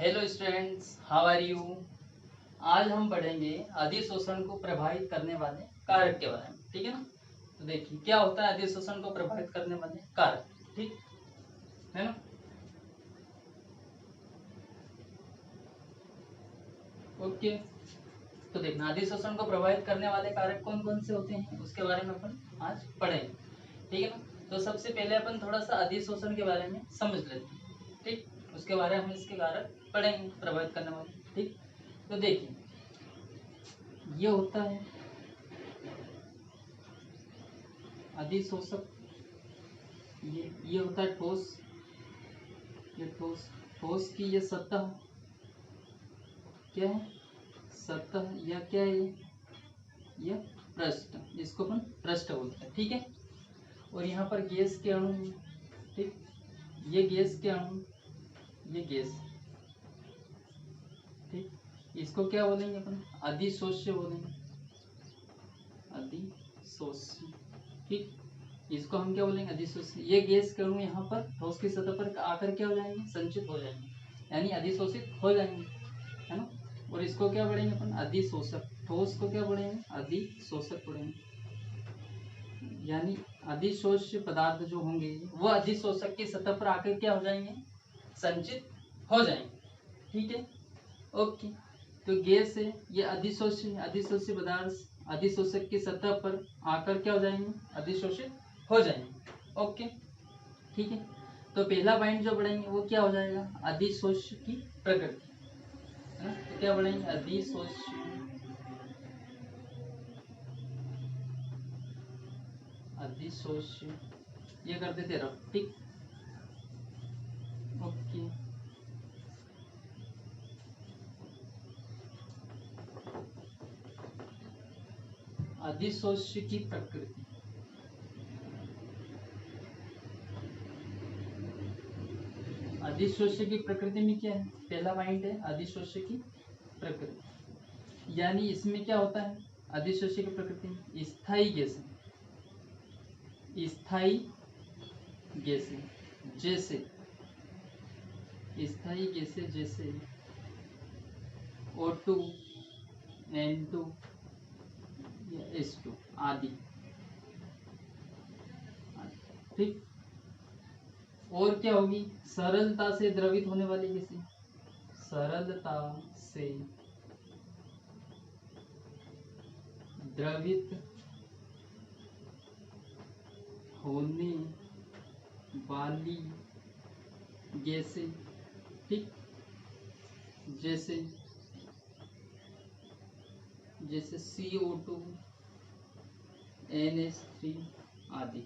Hello students, how are you. आज हम पढ़ेंगे अधिशोषण को प्रभावित करने वाले कारक के बारे में। ठीक है ना। तो देखिए क्या होता है अधिशोषण को प्रभावित करने वाले कारक। ठीक है ना। ओके, तो देखना अधिशोषण को प्रभावित करने वाले कारक कौन कौन से होते हैं उसके बारे में अपन आज पढ़ेंगे। ठीक है ना। तो सबसे पहले अपन थोड़ा सा अधिशोषण के बारे में समझ लेते हैं। ठीक, उसके बारे में हम इसके कारक पढ़ेंगे प्रभावित करने वाले। ठीक, तो देखिए ये होता है अधिशोषक। ये होता है ठोस। ये ठोस की ये सतह क्या है, सतह या क्या है ये पृष्ठ, इसको अपन पृष्ठ बोलते हैं। ठीक है। और यहाँ पर गैस के अणु। ठीक, ये गैस के अणु, ये गैस। ठीक, इसको क्या बोलेंगे अपन, अधिशोष्य बोलेंगे, अधिशोष्य। ठीक, इसको हम क्या बोलेंगे, अधिशोषित। ये गैस के अणु यहाँ पर ठोस की सतह पर आकर क्या हो जाएंगे, संचित हो जाएंगे, यानी अधिशोषित हो जाएंगे, है ना। और इसको क्या पढ़ेंगे अपन, अधिशोषक। ठोस को क्या पढ़ेंगे, अधिशोषक पढ़ेंगे। यानी अधिशोष्य पदार्थ जो होंगे वो अधिशोषक की सतह पर आकर क्या हो जाएंगे, संचित हो जाएंगे। ठीक है, ओके। तो गैस है ये अधिशोष्य पदार्थ अधिशोषक की सतह पर आकर क्या हो जाएंगे, अधिशोषित हो जाएंगे। ओके, ठीक है। तो पहला पॉइंट जो पढ़ेंगे वो क्या हो जाएगा, अधिशोष्य की प्रकृति, है ना। तो क्या पढ़ेंगे, अधिशोष्य ये कर देते रहो। ठीक, ओके। अधिशोष्य की प्रकृति, अधिशोष्य की प्रकृति में क्या है, पहला पॉइंट है अधिशोष्य की प्रकृति। यानी इसमें क्या होता है अधिशोष्य की प्रकृति में, स्थायी गैसें, स्थायी गैसें जैसे, स्थायी गैसें जैसे O2, N2 या H2 आदि। ठीक, और क्या होगी, सरलता से द्रवित होने वाली गैसें, सरलता से द्रवित होने वाली गैसें। ठीक, जैसे CO2, NH3 आदि।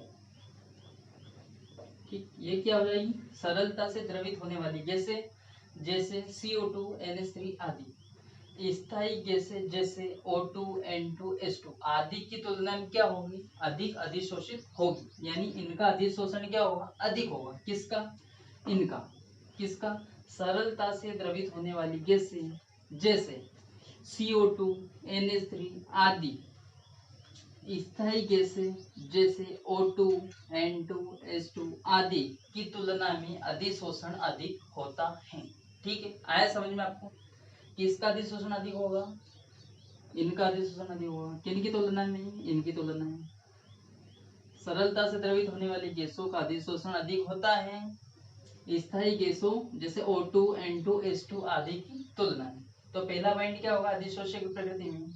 ठीक, ये क्या हो जाएगी, सरलता से द्रवित होने वाली गैसें जैसे CO2, NH3 आदि। स्थायी गैसें जैसे O2, N2, H2 आदि की तुलना में क्या होगी, अधिक अधिशोषित होगी। यानी इनका अधिशोषण क्या होगा, अधिक होगा। किसका, इनका। किसका, सरलता से द्रवित होने वाली गैसें जैसे CO2, NH3 आदि। स्थायी गैसें जैसे O2, N2, H2 आदि की तुलना में अधिशोषण अधिक होता है। ठीक है, आया समझ में आपको, किसका अधिशोषण अधिक होगा, इनका अधिशोषण अधिक होगा। किनकी तुलना में, इनकी तुलना में। सरलता से द्रवित होने वाली गैसों का अधिशोषण अधिक होता है स्थायी गैसों जैसे O2, N2, H2 आदि की तुलना में। तो पहला पॉइंट क्या होगा अधिशोष्य की प्रकृति में,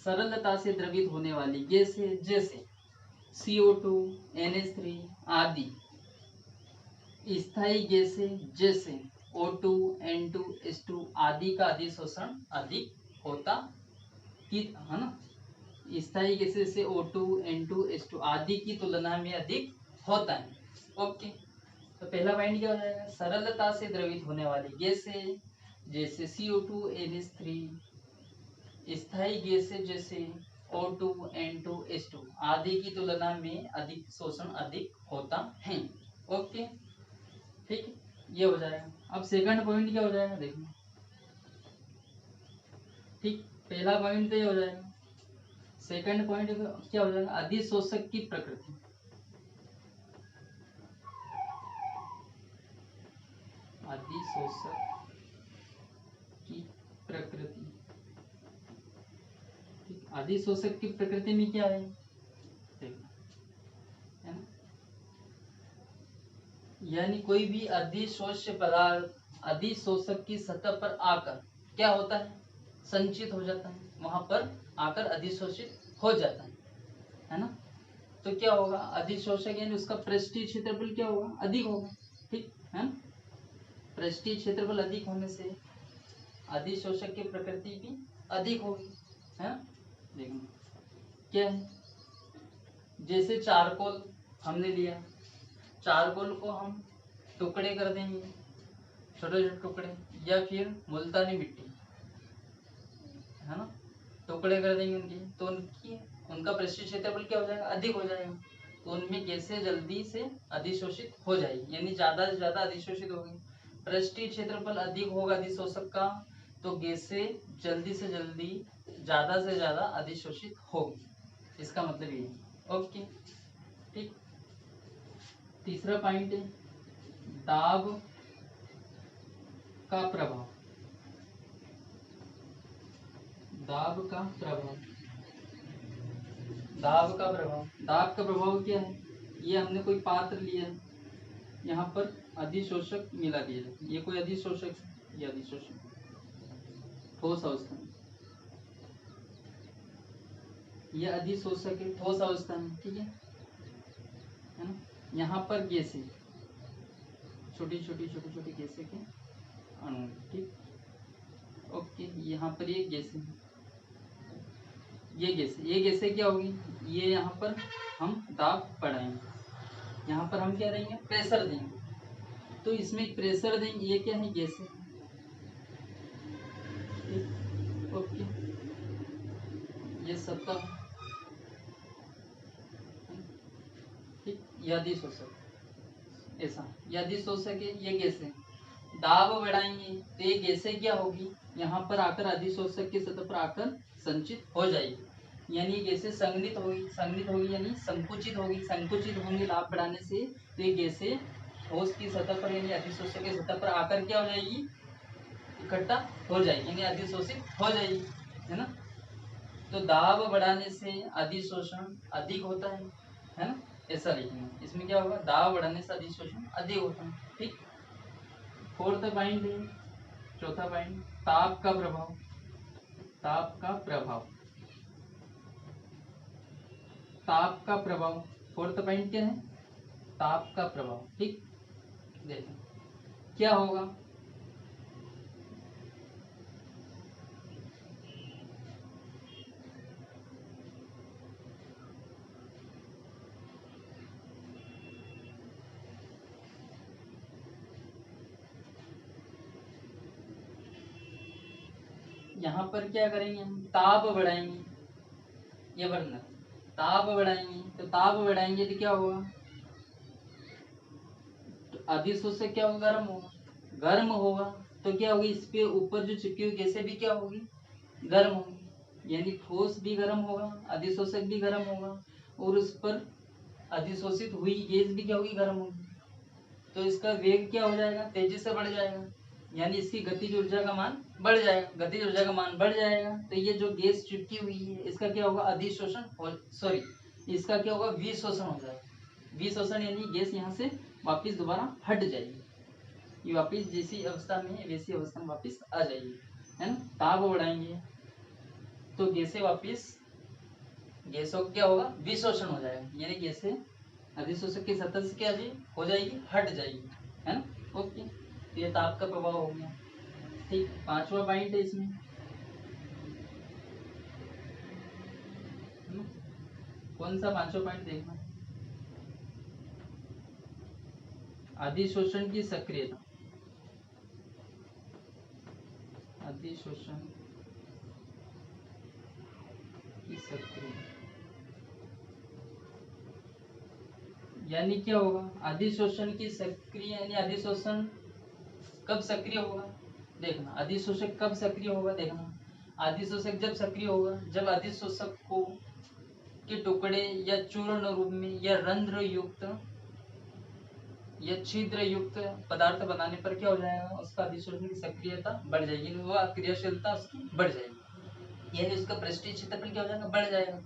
सरलता से द्रवित होने वाली गैसें जैसे CO2, NH3 आदि। स्थायी गैसें जैसे O2, N2, H2 आदि का अधिशोषण अधिक होता है ना। स्थायी गैसें से O2, N2, H2 आदि की तुलना में अधिक होता है। ओके, तो पहला पॉइंट क्या हो जाएगा, सरलता से द्रवित होने वाली गैसें जैसे CO2, NH3, स्थायी गैसें जैसे O2, N2, H2 आदि की तुलना में अधिक शोषण अधिक होता है। ओके, ठीक, ये हो जाएगा। अब सेकंड पॉइंट क्या हो जाएगा देखो। ठीक, पहला पॉइंट तो ये हो जाएगा। सेकंड पॉइंट क्या हो जाएगा, अधिशोषक की प्रकृति। अधिशोषक अधिशोषक की प्रकृति में क्या है, देखना है ना, यानी कोई भी अधिशोष्य पदार्थ अधिशोषक की सतह पर आकर क्या होता है, संचित हो जाता है, वहां पर आकर अधिशोषित हो जाता है ना। तो क्या होगा, अधिशोषक यानी उसका पृष्ठीय क्षेत्रफल क्या होगा, अधिक होगा, ठीक है ना। पृष्ठीय क्षेत्रफल अधिक होने से अधिशोषक की प्रकृति भी अधिक होगी, है ना। देखना क्या है, जैसे चारकोल हमने लिया, चारकोल को हम टुकड़े कर देंगे, छोटे छोटे टुकड़े, या फिर मुल्तानी मिट्टी, है ना, टुकड़े कर देंगे उनके, तो उनका पृष्ठीय क्षेत्रफल क्या हो जाएगा, अधिक हो जाएगा, तो उनमें गैसें जल्दी से अधिशोषित हो जाएगी, यानी ज्यादा से ज्यादा अधिशोषित होगी। पृष्ठीय क्षेत्रफल अधिक होगा अधिशोषक का, तो गैसें जल्दी से जल्दी ज्यादा से ज्यादा अधिशोषित होगी, इसका मतलब ये है। ओके ठीक। तीसरा पॉइंट है दाब का प्रभाव। दाब का प्रभाव, दाब का प्रभाव, दाब का प्रभाव क्या है, ये हमने कोई पात्र लिया, यहाँ पर अधिशोषक मिला दिया, ये कोई अधिशोषक, ये अधिशोषक ठोस अवस्था में, ये अधिशोषक है ठोस अवस्था में, ठीक है ना। यहाँ पर गैसें छोटी छोटी छोटी छोटी गैसें के अणु, ठीक। ओके, यहाँ पर ये गैसें, ये गैसें क्या होगी, ये यहाँ पर हम दाब बढ़ाएंगे, यहाँ पर हम क्या देंगे, प्रेशर देंगे, तो इसमें प्रेशर देंगे, ये क्या है, गैसें, ओके, ये सतह, ठीक, ये अधिशोषक, ऐसा ये अधिशोषक है, ये गैसें दाब बढ़ाएंगे तो ये गैसें क्या होगी, यहाँ पर आकर अधिशोषक की सतह पर आकर संचित हो जाएगी, यानी ये गैसें संघनित होगी यानी संकुचित होगी, संकुचित होंगी दाब बढ़ाने से, तो ये गैसें ठोस की सतह पर यानी अधिशोषक की सतह पर आकर क्या हो जाएगी, इकट्ठा हो जाएगी, यानी अधिशोषित हो जाएगी, है ना। तो दाब बढ़ाने से अधिशोषण अधिक होता है ना, ऐसा लिखेंगे, इसमें क्या होगा, दाब बढ़ाने से अधिशोषण अधिक होता है, ठीक। फोर्थ पॉइंट है, चौथा पॉइंट ताप का प्रभाव। ताप का प्रभाव, ताप का प्रभाव, फोर्थ पॉइंट क्या है, ताप का प्रभाव, ठीक। देखो क्या होगा, यहाँ पर क्या करेंगे हम, ताप बढ़ाएंगे, ये बढ़ना, ताप बढ़ाएंगे, तो ताप बढ़ाएंगे तो क्या होगा, तो अधिशोषक क्या होगा, गर्म होगा, गर्म होगा तो क्या होगी, इस पे ऊपर जो चिपकी हुई गैसें भी क्या होगी, गर्म होगी, यानी ठोस भी गर्म होगा, अधिशोषक भी गर्म होगा, और उस पर अधिशोषित हुई गैस भी क्या होगी, गर्म होगी, तो इसका वेग क्या हो जाएगा, तेजी से बढ़ जाएगा, यानी इसकी गतिज ऊर्जा का मान बढ़ जाएगा, गतिज ऊर्जा का मान बढ़ जाएगा, तो ये जो गैस चिपकी हुई है इसका क्या होगा, अधिशोषण, सॉरी इसका क्या होगा, विशोषण हो जाएगा, विशोषण यानी गैस यहाँ से वापिस दोबारा हट जाएगी, ये वापिस जैसी अवस्था में है वैसी अवस्था में वापिस आ जाएगी, है ना। ताप बढ़ाएंगे तो गैसें वापिस, गैसों का क्या होगा, विशोषण हो जाएगा, यानी गैसें अधिशोषक की सतह से क्या हो जाएगी, हट जाएगी, है ना। ओके, तो ये ताप का प्रभाव हो गया, ठीक। पांचवा पॉइंट है इसमें, कौन सा पांचवा पॉइंट देखना, अधिशोषण की सक्रियता। अधिशोषण की सक्रियता यानी क्या होगा, अधिशोषण की सक्रिय यानी अधिशोषण कब सक्रिय होगा, देखना अधिशोषक कब सक्रिय होगा, देखना अधिशोषक जब सक्रिय होगा जब अधिशोषक को के टुकड़े या चूर्ण रूप में या रंध्र युक्त या छिद्र युक्त पदार्थ बनाने पर क्या हो जाएगा, उसका अधिशोषण की सक्रियता बढ़ जाएगी, वह क्रियाशीलता उसकी बढ़ जाएगी, यानी उसका पृष्ठीय क्षेत्रफल क्या हो जाएगा, बढ़ जाएगा,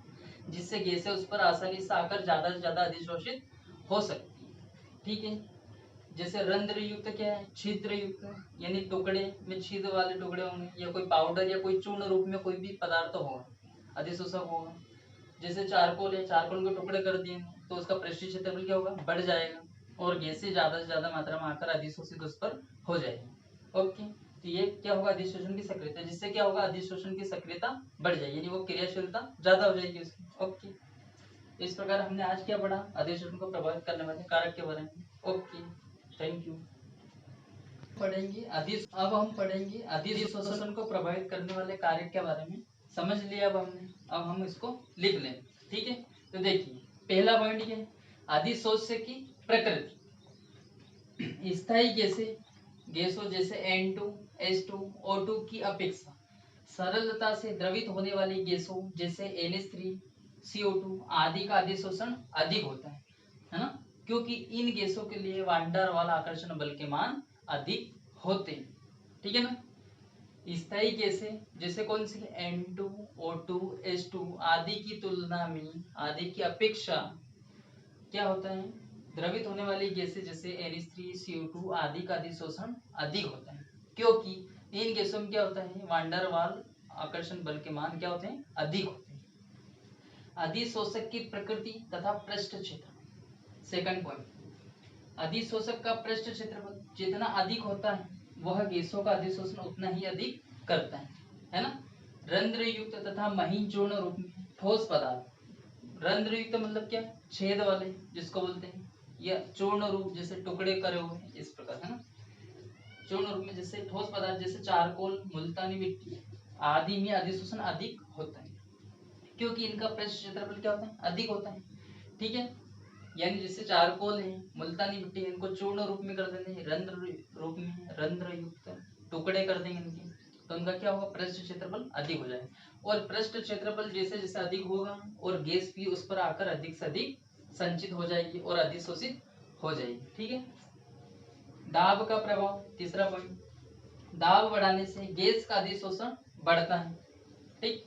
जिससे गैसें उस पर आसानी से आकर ज्यादा से ज्यादा अधिशोषित हो सकती है। ठीक है, जैसे रंध्र युक्त क्या है, छिद्र युक्त, यानी टुकड़े में छिद्र वाले टुकड़े होंगे, या कोई पाउडर या कोई चूर्ण रूप में कोई भी पदार्थ होगा, अधिशोषक होगा। जैसे चारकोल है, चारकोल के टुकड़े कर दिए तो उसका पृष्ठीय क्षेत्रफल क्या होगा, बढ़ जाएगा, और गैसें ज्यादा से ज्यादा मात्रा में आकर अधिशोषित उस पर हो जाएगी। ओके, तो ये क्या होगा, अधिशोषण की सक्रियता, जिससे क्या होगा, अधिशोषण की सक्रियता बढ़ जाएगी, यानी वो क्रियाशीलता ज्यादा हो जाएगी उसकी। ओके, इस प्रकार हमने आज क्या पढ़ा, अधिशोषण को प्रभावित करने वाले कारक के बारे में। Okay, thank you. अब हम पढ़ेंगे अधिशोषण को प्रभावित करने वाले कारक के बारे में। समझ लिया अब हमने, अब हम इसको लिख लें। ठीक है, तो देखिए पहला पॉइंट क्या है, अधिशोषक की प्रकृति। स्थायी गैसों जैसे N2, H2, O2 की अपेक्षा सरलता से द्रवित होने वाली गैसों जैसे NH3, CO2 आदि का अधिशोषण अधिक होता है ना, क्योंकि इन गैसों के लिए वान डर वाल आकर्षण बल के मान अधिक होते हैं। ठीक है ना, स्थायी गैसें जैसे कौन सी, N2, O2, H2 आदि की तुलना में, आदि की अपेक्षा क्या होता है, द्रवित होने वाली गैसें जैसे NH3, CO2 आदि का अधिशोषण अधिक होता है, क्योंकि इन गैसों में क्या होता है, वान डर वाल आकर्षण बल के मान क्या होते हैं, अधिक होते हैं। अधिशोषक की प्रकृति तथा पृष्ठ क्षेत्र। सेकंड पॉइंट, अधिशोषक का पृष्ठ क्षेत्रफल जितना अधिक होता है वह गैसों का अधिशोषण उतना ही अधिक करता है ना। रंध्र युक्त तथा महीन चूर्ण रूप में ठोस पदार्थ, रंध्र युक्त मतलब क्या, छेद वाले जिसको बोलते हैं, या चूर्ण रूप जैसे टुकड़े करे हुए, इस प्रकार है ना। चूर्ण रूप में जैसे ठोस पदार्थ जैसे चारकोल, मुल्तानी मिट्टी आदि में अधिशोषण अधिक होता है, क्योंकि इनका पृष्ठ क्षेत्रफल क्या होता है, अधिक होता है। ठीक है, यानी जैसे चारकोल है, मुल्तानी मिट्टी है, इनको चूर्ण रूप में कर देंगे, रंध्र रूप में, रंध्र युक्त टुकड़े कर देंगे इनके, तो उनका क्या होगा, पृष्ठ क्षेत्रफल अधिक हो जाएगा। और पृष्ठ क्षेत्रफल जैसे जैसे अधिक होगा और गैस भी उस पर आकर अधिक से अधिक संचित हो जाएगी और अधिशोषित हो जाएगी। ठीक है, दाब का प्रभाव, तीसरा पॉइंट, दाब बढ़ाने से गैस का अधिशोषण बढ़ता है। ठीक,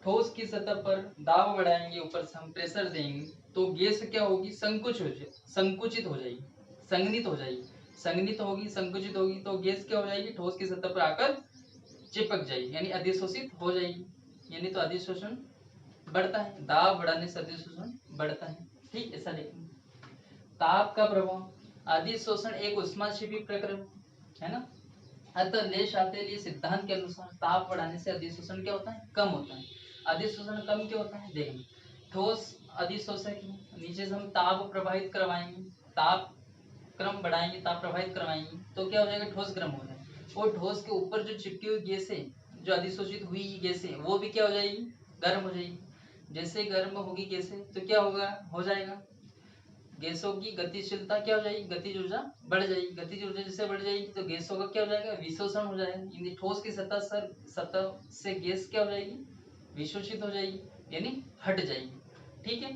ठोस की सतह पर दाब बढ़ाएंगे, ऊपर से हम प्रेशर देंगे तो गैस क्या होगी, संकुचित हो जाएगी, संघनित हो जाएगी, संघनित होगी, संकुचित होगी, तो गैस क्या हो जाएगी, ठोस की सतह पर आकर चिपक जाएगी, यानी अधिशोषित हो जाएगी, यानी तो अधिशोषण बढ़ता है, दाब बढ़ाने से अधिशोषण बढ़ता है। ठीक, ऐसा लिखेंगे। ताप का प्रभाव, अधिशोषण एक उष्माक्षेपी प्रक्रिया है ना, अतः लेश आते सिद्धांत के अनुसार ताप बढ़ाने से अधिशोषण क्या होता है, कम होता है। अधिशोषण कम क्यों होता है, देखेंगे, ठोस अधिशोषक है, नीचे से हम ताप प्रवाहित करवाएंगे, ताप क्रम बढ़ाएंगे, ताप प्रवाहित करवाएंगे तो क्या हो जाएगा, ठोस गर्म हो जाएगा, और ठोस के ऊपर जो चिपकी हुई गैस है, जो अधिशोषित हुई गैस है, वो भी क्या हो जाएगी, गर्म हो जाएगी। जैसे गर्म होगी गैसें तो क्या होगा, हो जाएगा, गैसों की गतिशीलता क्या हो जाएगी, गतिज ऊर्जा बढ़ जाएगी, गतिज ऊर्जा जैसे बढ़ जाएगी तो गैसों का क्या हो जाएगा, विशोषण हो जाएगा, यानी ठोस की सतह से गैस क्या हो जाएगी, विशोषित हो जाएगी, यानी हट जाएगी। ठीक है,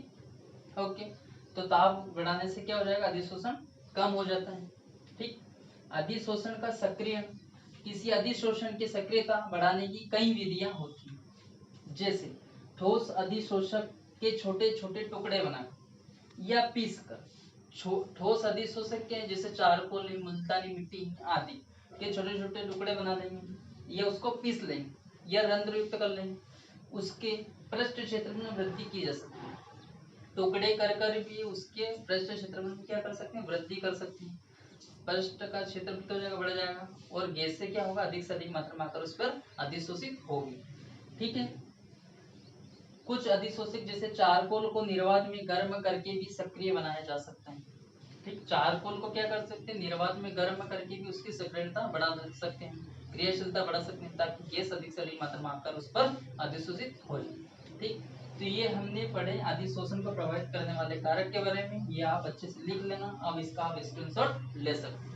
ओके, तो ताप बढ़ाने से क्या हो जाएगा, अधिशोषण कम हो जाता है। ठीक, अधिशोषण का सक्रियण, किसी अधिशोषण की सक्रियता बढ़ाने की कई विधियां होती हैं, जैसे ठोस अधिशोषक के छोटे छोटे टुकड़े बनाकर या पीस कर, ठोस अधिशोषक के जैसे चारकोल, मुल्तानी मिट्टी आदि के छोटे छोटे टुकड़े बना लेंगे, या उसको पीस लेंगे या रंध्र युक्त कर लेंगे, उसके पृष्ठ क्षेत्र में वृद्धि की जा सकती है। टुकड़े कर कर भी उसके पृष्ठ क्षेत्र में क्या कर सकते हैं, वृद्धि कर सकते हैं, पृष्ठ का क्षेत्र भी हो जाएगा, बढ़ जाएगा, और गैस से क्या होगा, अधिक से अधिक मात्रा में आकर उस पर अधिशोषित होगी। ठीक है, कुछ अधिशोषक जैसे चारकोल को निर्वात में गर्म करके भी सक्रिय बनाया जा सकता है। ठीक, चारकोल को क्या कर सकते हैं, निर्वात में गर्म करके भी उसकी सक्रियता बढ़ा सकते हैं, क्रियाशीलता बढ़ा सकते हैं, ताकि गैस अधिक से अधिक मात्रा में आकर उस पर अधिशोषित हो जाए। ठीक, तो ये हमने पढ़े अधिशोषण को प्रभावित करने वाले कारक के बारे में, ये आप अच्छे से लिख लेना, अब इसका आप स्क्रीनशॉट ले सकते हैं।